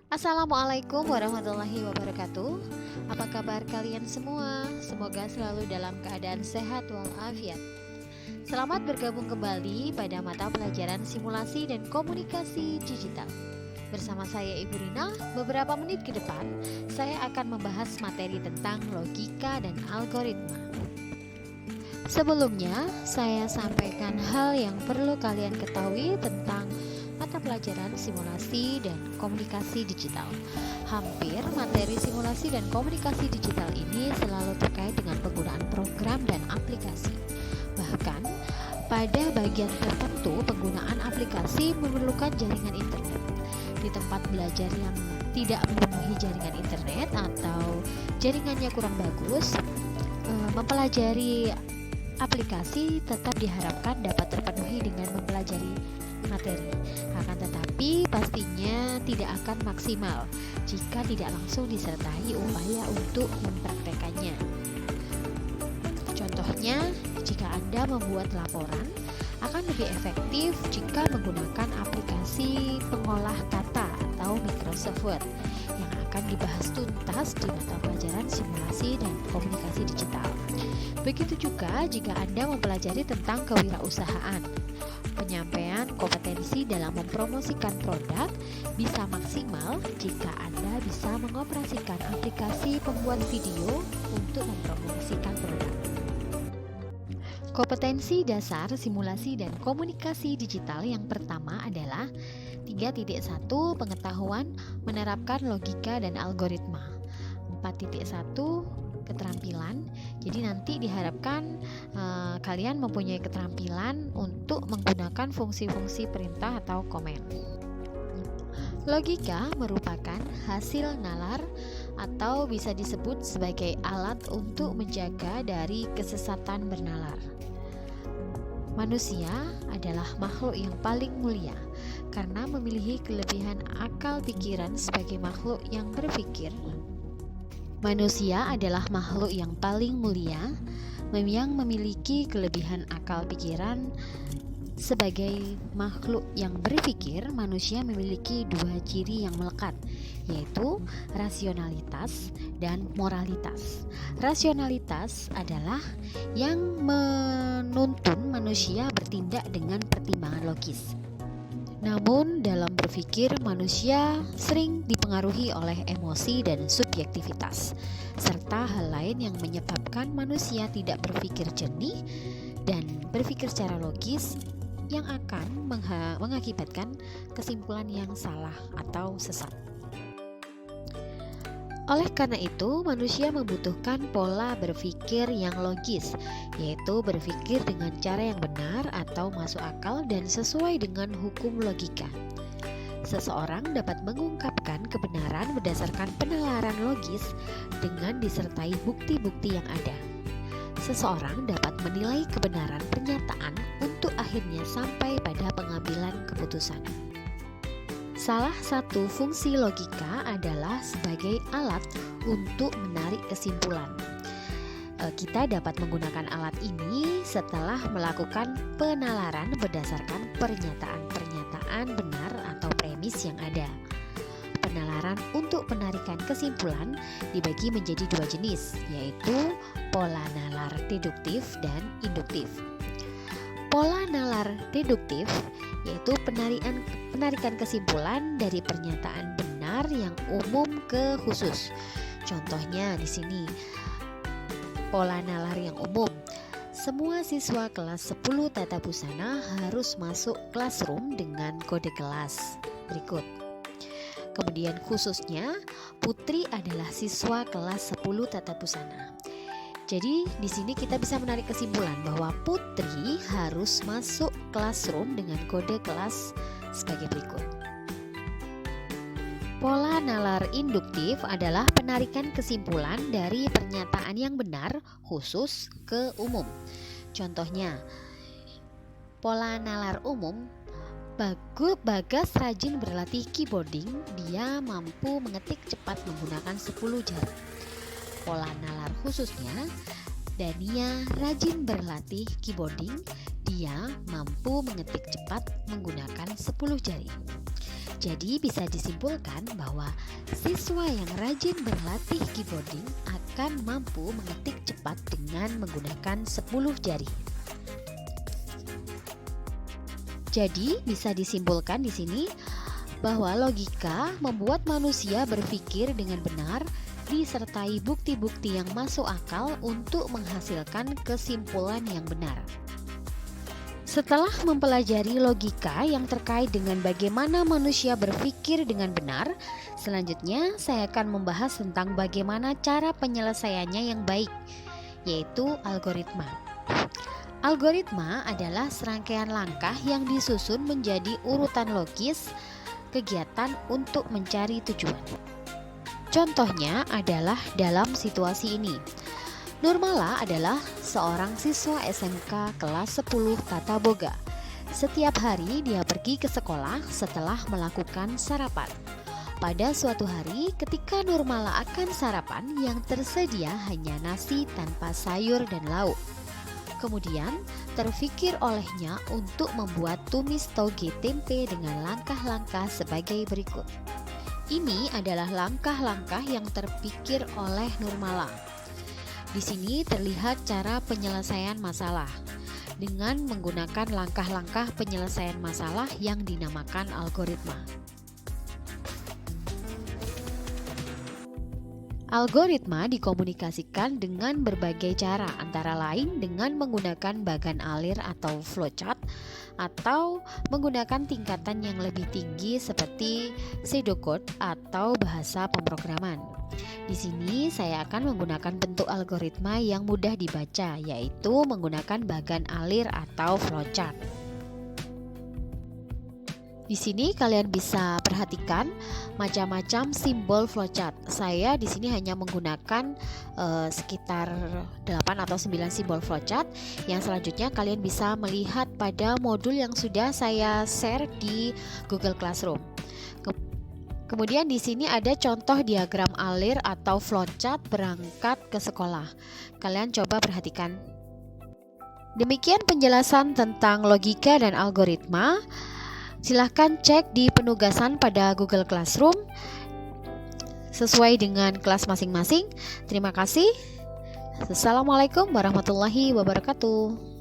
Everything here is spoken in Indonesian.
Assalamualaikum warahmatullahi wabarakatuh. Apa kabar kalian semua? Semoga selalu dalam keadaan sehat walafiat. Selamat bergabung kembali pada mata pelajaran simulasi dan komunikasi digital. Bersama saya Ibu Rina, beberapa menit ke depan saya akan membahas materi tentang logika dan algoritma. Sebelumnya, saya sampaikan hal yang perlu kalian ketahui tentang mata pelajaran simulasi dan komunikasi digital. Hampir materi simulasi dan komunikasi digital ini selalu terkait dengan penggunaan program dan aplikasi. Bahkan, pada bagian tertentu penggunaan aplikasi memerlukan jaringan internet. Di tempat belajar yang tidak memenuhi jaringan internet atau jaringannya kurang bagus, mempelajari aplikasi tetap diharapkan dapat terpenuhi dengan mempelajari materi. Akan tetapi pastinya tidak akan maksimal jika tidak langsung disertai upaya untuk mempraktekannya. Contohnya, jika Anda membuat laporan, akan lebih efektif jika menggunakan aplikasi pengolah kata atau Microsoft Word yang akan dibahas tuntas di mata pelajaran simulasi dan komunikasi digital. Begitu juga jika Anda mempelajari tentang kewirausahaan. Penyampaian kompetensi dalam mempromosikan produk bisa maksimal jika Anda bisa mengoperasikan aplikasi pembuat video untuk mempromosikan produk. Kompetensi dasar simulasi dan komunikasi digital yang pertama adalah 3.1 pengetahuan menerapkan logika dan algoritma. 4.1 keterampilan. Jadi nanti diharapkan kalian mempunyai keterampilan untuk menggunakan fungsi-fungsi perintah atau komen. Logika merupakan hasil nalar atau bisa disebut sebagai alat untuk menjaga dari kesesatan bernalar. Manusia adalah makhluk yang paling mulia karena memiliki kelebihan akal pikiran sebagai makhluk yang berpikir. Manusia adalah makhluk yang paling mulia yang memiliki kelebihan akal pikiran. Sebagai makhluk yang berpikir, manusia memiliki dua ciri yang melekat, yaitu rasionalitas dan moralitas. Rasionalitas adalah yang menuntun manusia bertindak dengan pertimbangan logis. Namun dalam berpikir manusia sering dipengaruhi oleh emosi dan subjektivitas, serta hal lain yang menyebabkan manusia tidak berpikir jernih dan berpikir secara logis yang akan mengakibatkan kesimpulan yang salah atau sesat. Oleh karena itu, manusia membutuhkan pola berpikir yang logis, yaitu berpikir dengan cara yang benar atau masuk akal dan sesuai dengan hukum logika. Seseorang dapat mengungkapkan kebenaran berdasarkan penalaran logis dengan disertai bukti-bukti yang ada. Seseorang dapat menilai kebenaran pernyataan untuk akhirnya sampai pada pengambilan keputusan. Salah satu fungsi logika adalah sebagai alat untuk menarik kesimpulan. Kita dapat menggunakan alat ini setelah melakukan penalaran berdasarkan pernyataan-pernyataan benar atau premis yang ada. Penalaran untuk penarikan kesimpulan dibagi menjadi dua jenis, yaitu pola nalar deduktif dan induktif. Pola nalar deduktif yaitu penarikan kesimpulan dari pernyataan benar yang umum ke khusus. Contohnya di sini, pola nalar yang umum. Semua siswa kelas 10 Tata Busana harus masuk classroom dengan kode kelas berikut. Kemudian khususnya, Putri adalah siswa kelas 10 Tata Busana. Jadi di sini kita bisa menarik kesimpulan bahwa Putri harus masuk classroom dengan kode kelas sebagai berikut. Pola nalar induktif adalah penarikan kesimpulan dari pernyataan yang benar khusus ke umum. Contohnya, pola nalar umum, Bagas rajin berlatih keyboarding, dia mampu mengetik cepat menggunakan 10 jari. Pola nalar khususnya, Dania rajin berlatih keyboarding, dia mampu mengetik cepat menggunakan 10 jari. Jadi bisa disimpulkan bahwa siswa yang rajin berlatih keyboarding akan mampu mengetik cepat dengan menggunakan 10 jari. Jadi bisa disimpulkan di sini bahwa logika membuat manusia berpikir dengan benar disertai bukti-bukti yang masuk akal untuk menghasilkan kesimpulan yang benar. Setelah mempelajari logika yang terkait dengan bagaimana manusia berpikir dengan benar, selanjutnya saya akan membahas tentang bagaimana cara penyelesaiannya yang baik, yaitu algoritma. Algoritma adalah serangkaian langkah yang disusun menjadi urutan logis kegiatan untuk mencari tujuan. Contohnya adalah dalam situasi ini. Nurmala adalah seorang siswa SMK kelas 10 Tata Boga. Setiap hari dia pergi ke sekolah setelah melakukan sarapan. Pada suatu hari ketika Nurmala akan sarapan, yang tersedia hanya nasi tanpa sayur dan lauk. Kemudian terfikir olehnya untuk membuat tumis toge tempe dengan langkah-langkah sebagai berikut. Ini adalah langkah-langkah yang terpikir oleh Nurmala. Di sini terlihat cara penyelesaian masalah dengan menggunakan langkah-langkah penyelesaian masalah yang dinamakan algoritma. Algoritma dikomunikasikan dengan berbagai cara, antara lain dengan menggunakan bagan alir atau flowchart, atau menggunakan tingkatan yang lebih tinggi seperti pseudocode atau bahasa pemrograman. Di sini saya akan menggunakan bentuk algoritma yang mudah dibaca, yaitu menggunakan bagan alir atau flowchart. Di sini kalian bisa perhatikan macam-macam simbol flowchart. Saya di sini hanya menggunakan sekitar 8 atau 9 simbol flowchart. Yang selanjutnya kalian bisa melihat pada modul yang sudah saya share di Google Classroom. Kemudian di sini ada contoh diagram alir atau flowchart berangkat ke sekolah. Kalian coba perhatikan. Demikian penjelasan tentang logika dan algoritma. Silahkan cek di penugasan pada Google Classroom sesuai dengan kelas masing-masing. Terima kasih. Assalamualaikum warahmatullahi wabarakatuh.